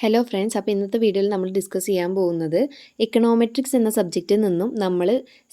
Hello friends, അപ്പോൾ ഇന്നത്തെ വീഡിയോയിൽ നമ്മൾ ഡിസ്കസ് ചെയ്യാൻ പോകുന്നത് എക്കണോമെട്രിക്സ് എന്ന സബ്ജക്റ്റിൽ നിന്നും നമ്മൾ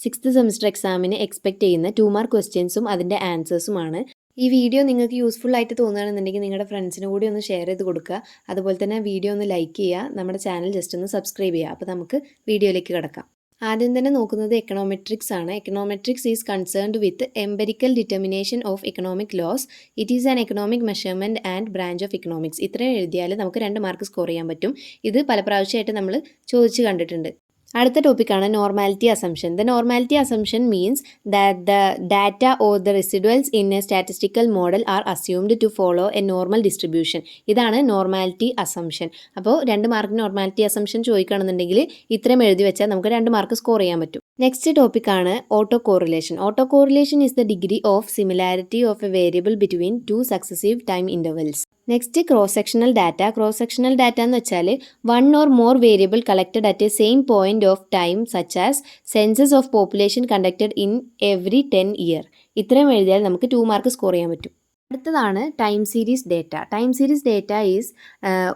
6th സെമിസ്റ്റർ എക്സാമിന് എക്സ്പെക്റ്റ് ചെയ്യുന്ന 2 മാർക്ക് ക്വസ്റ്റ്യൻസും അതിൻ്റെ ആൻസേഴ്സുമാണ്. ഈ വീഡിയോ നിങ്ങൾക്ക് യൂസ്ഫുൾ ആയിട്ട് തോന്നുകയാണെന്നുണ്ടെങ്കിൽ നിങ്ങളുടെ ഫ്രണ്ട്സിന് കൂടി ഒന്ന് ഷെയർ ചെയ്ത് കൊടുക്കുക. അതുപോലെ തന്നെ വീഡിയോ ഒന്ന് ലൈക്ക് ചെയ്യുക, നമ്മുടെ ചാനൽ ജസ്റ്റ് ഒന്ന് സബ്സ്ക്രൈബ് ചെയ്യുക. അപ്പോൾ നമുക്ക് വീഡിയോയിലേക്ക് കിടക്കാം. ആദ്യം തന്നെ നോക്കുന്നത് എക്കണോമെട്രിക്സ് ആണ്. Econometrics is concerned with empirical determination of economic laws. It is an economic measurement and branch of economics. ഇത്രയും എഴുതിയാൽ നമുക്ക് 2 മാർക്ക് സ്കോർ ചെയ്യാൻ പറ്റും. ഇത് പല പ്രാവശ്യമായിട്ട് നമ്മൾ ചോദിച്ച് കണ്ടിട്ടുണ്ട്. അടുത്ത ടോപ്പിക്കാണ് normality assumption. The normality assumption means that the data or the residuals in a statistical model are assumed to follow a normal distribution. ഇതാണ് നോർമാലിറ്റി അസംഷൻ. അപ്പോൾ 2 മാർക്ക് നോർമാലിറ്റി അസംഷൻ ചോദിക്കുകയാണെന്നുണ്ടെങ്കിൽ ഇത്രയും എഴുതി വെച്ചാൽ നമുക്ക് 2 മാർക്ക് സ്കോർ ചെയ്യാൻ പറ്റും. നെക്സ്റ്റ് ടോപ്പിക്കാണ് auto correlation. Auto correlation is the degree of similarity of A variable between 2 successive time intervals. Next cross sectional data. Cross sectional data എന്ന് വെച്ചാൽ 1 or more variable collected at A same point of time such as census of population conducted in every 10 years. ഇത്രയും എഴുതിയാൽ നമുക്ക് 2 mark score ചെയ്യാൻ പറ്റും. അടുത്തതാണ് time series data. Time series data is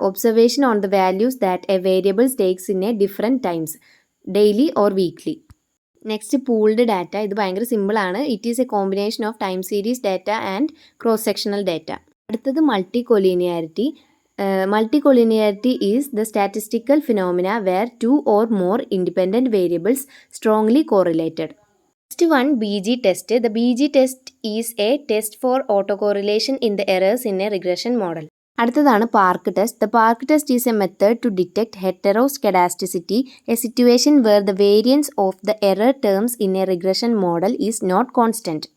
observation on the values that a variable takes in a different times, daily or weekly. Next pooled data. ഇത് ഭയങ്കര സിമ്പിളാണ്. It is a combination of time series data and cross sectional data. അടുത്തത് multi collinearity. Multi collinearity is the statistical phenomena where 2 or more independent variables strongly correlated. Next one BG test. The BG test is A test for auto correlation in the errors in a regression model. അടുത്തതാണ് park test. The park test is a method to detect heteroscedasticity, a situation where the variance of the error terms in a regression model is not constant.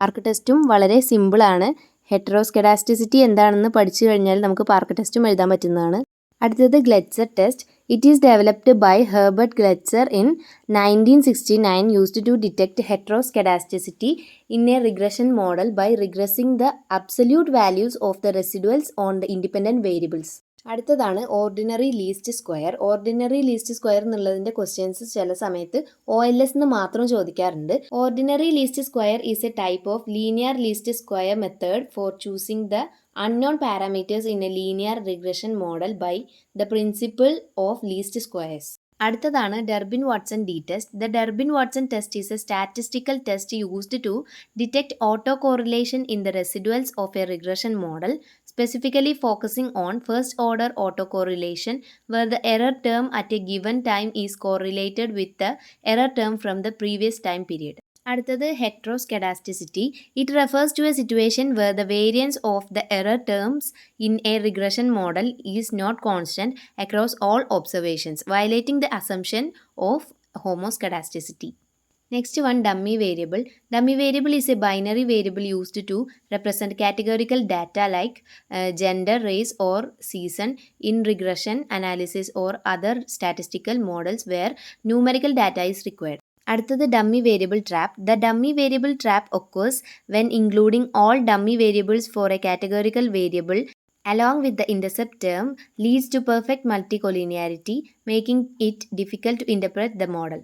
Park ടെസ്റ്റും വളരെ സിമ്പിളാണ്. ഹെറ്ററോസ്കെഡാസ്റ്റിസിറ്റി എന്താണെന്ന് പഠിച്ചു കഴിഞ്ഞാൽ നമുക്ക് park ടെസ്റ്റും എഴുതാൻ പറ്റുന്നതാണ്. അടുത്തത് Glejser test. It is developed by Herbert Glejser in 1969, used to detect heteroscedasticity in a regression model by regressing the absolute values of the residuals on the independent variables. അടുത്തതാണ് ordinary least square. Ordinary least square എന്നുള്ളതിൻ്റെ questions ചില സമയത്ത് OLS എന്ന് മാത്രം ചോദിക്കാറുണ്ട്. Ordinary least square is a type of linear least square method for choosing the unknown parameters in a linear regression model by the principle of least squares. അടുത്തതാണ് Durbin-Watson D-ടെസ്റ്റ്. The Durbin-Watson test is a statistical test used to detect autocorrelation in the residuals of a regression model, specifically focusing on first-order autocorrelation, where the error term at a given time is correlated with the error term from the previous time period. അടുത്തത് heteroscedasticity. It refers to a situation where the variance of the error terms in a regression model is not constant across all observations, violating the assumption of homoscedasticity. Next one dummy variable. Dummy variable is a binary variable used to represent categorical data like gender, race or season in regression analysis or other statistical models where numerical data is required. അടുത്തത് dummy variable trap. The dummy variable trap occurs when including all dummy variables for a categorical variable along with the intercept term leads to perfect multicollinearity, making it difficult to interpret the model.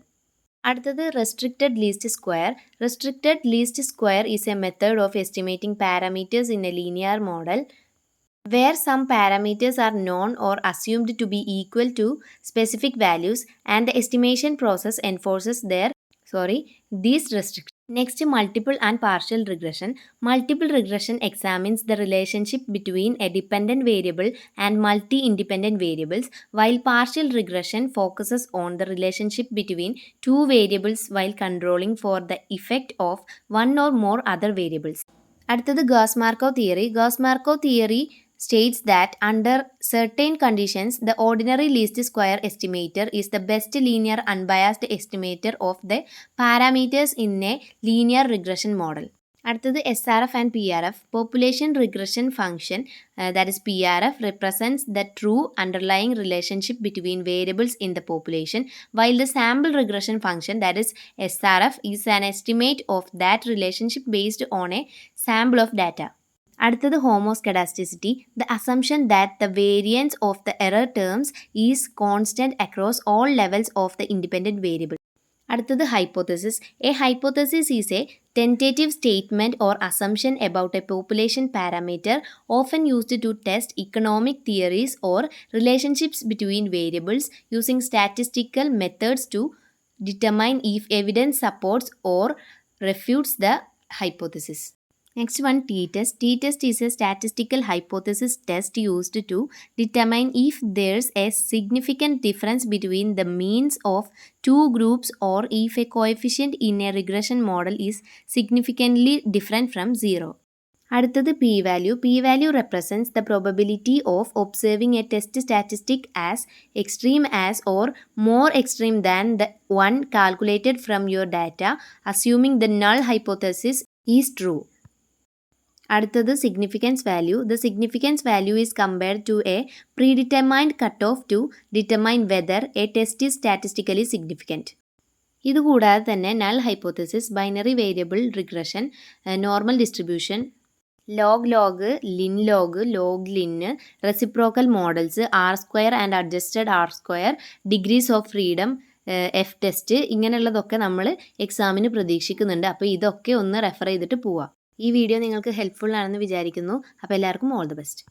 അടുത്തത് restricted least square. Restricted least square is a method of estimating parameters in A linear model where some parameters are known or assumed to be equal to specific values and the estimation process enforces these restrictions. Next, multiple and partial regression. Multiple regression examines the relationship between a dependent variable and multi-independent variables, while partial regression focuses on the relationship between 2 variables while controlling for the effect of one or more other variables. അടുത്തത് Gauss-Markov theory. Gauss-Markov theory states that under certain conditions, the ordinary least square estimator is the best linear unbiased estimator of the parameters in a linear regression model. അടുത്തത് SRF and PRF. Population regression function, that is PRF, represents the true underlying relationship between variables in the population, while the sample regression function, that is SRF, is an estimate of that relationship based on a sample of data. അടുത്തത് homoscedasticity. The assumption that the variance of the error terms is constant across all levels of the independent variable. അടുത്തത് hypothesis. A hypothesis is a tentative statement or assumption about a population parameter often used to test economic theories or relationships between variables using statistical methods to determine if evidence supports or refutes the hypothesis. Next one, t-test. T-test is a statistical hypothesis test used to determine if there's a significant difference between the means of two groups or if a coefficient in a regression model is significantly different from zero. അടുത്തത് p-value. P-value represents the probability of observing a test statistic as extreme as or more extreme than the one calculated from your data, assuming the null hypothesis is true. അടുത്തത് significance value. The significance value is compared to a predetermined cut off to determine whether a test is statistically significant. ഇതുകൂടാതെ തന്നെ null hypothesis, binary variable regression, normal distribution, log log, lin log, log lin, reciprocal models, R square and adjusted R square, degrees of freedom, F test, ഇങ്ങനെയുള്ളതൊക്കെ നമ്മൾ എക്സാമിന് പ്രതീക്ഷിക്കുന്നുണ്ട്. അപ്പോൾ ഇതൊക്കെ ഒന്ന് refer ചെയ്തിട്ട് പോവാം. ഈ വീഡിയോ നിങ്ങൾക്ക് ഹെൽപ്ഫുൾ ആണെന്ന് വിചാരിക്കുന്നു. അപ്പോൾ എല്ലാവർക്കും ഓൾ ദി ബെസ്റ്റ്.